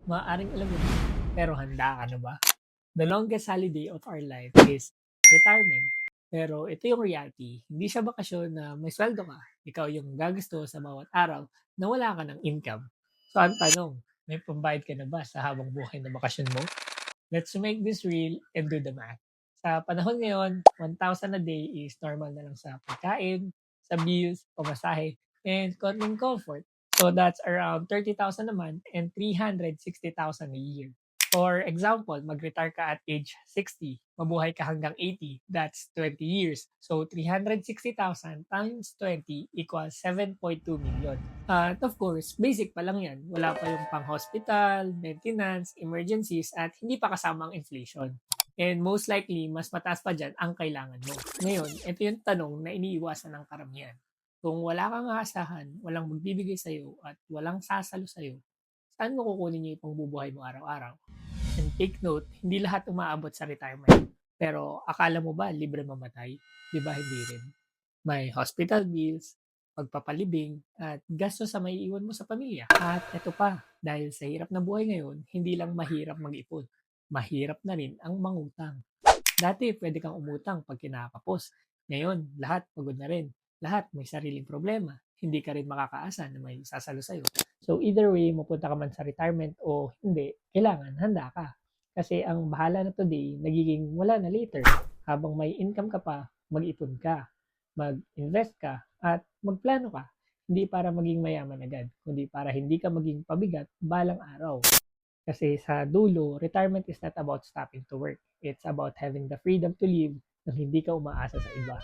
Maaaring alam mo na, pero handa ka na ba? The longest holiday of our life is retirement. Pero ito yung reality, hindi siya bakasyon na may sweldo ka. Ikaw yung gagasto sa bawat araw na wala ka ng income. So ang tanong, may pambayad ka na ba sa habang buhay na bakasyon mo? Let's make this real and do the math. Sa panahon ngayon, 1,000 a day is normal na lang sa pagkain, sa bills, pamasahe, and konting comfort. So that's around 30,000 a month and 360,000 a year. For example, mag-retire ka at age 60, mabuhay ka hanggang 80, that's 20 years. So 360,000 times 20 equals 7.2 million. At of course, basic pa lang yan. Wala pa yung pang-hospital, maintenance, emergencies, at hindi pa kasama ang inflation. And most likely, mas mataas pa dyan ang kailangan mo. Ngayon, ito yung tanong na iniiwasan ng karamihan. Kung wala kang aasahan, walang magbibigay sa'yo, at walang sasalo sa'yo, saan mo kukunin yung pangbubuhay mo araw-araw? And take note, hindi lahat umaabot sa retirement. Pero akala mo ba libre mamatay? Di ba hindi rin? May hospital bills, pagpapalibing, at gastos sa maiiwan mo sa pamilya. At eto pa, dahil sa hirap na buhay ngayon, hindi lang mahirap mag-ipon. Mahirap na rin ang mangutang. Dati pwede kang umutang pag kinakapos. Ngayon, lahat pagod na rin. Lahat may sariling problema. Hindi ka rin makakaasa na may sasalo sa'yo. So either way, mapunta ka man sa retirement o hindi, kailangan handa ka. Kasi ang bahala na today, nagiging wala na later. Habang may income ka pa, mag-ipon ka, mag-invest ka, at magplano ka. Hindi para maging mayaman agad, kundi para hindi ka maging pabigat balang araw. Kasi sa dulo, retirement is not about stopping to work. It's about having the freedom to live nang hindi ka umaasa sa iba.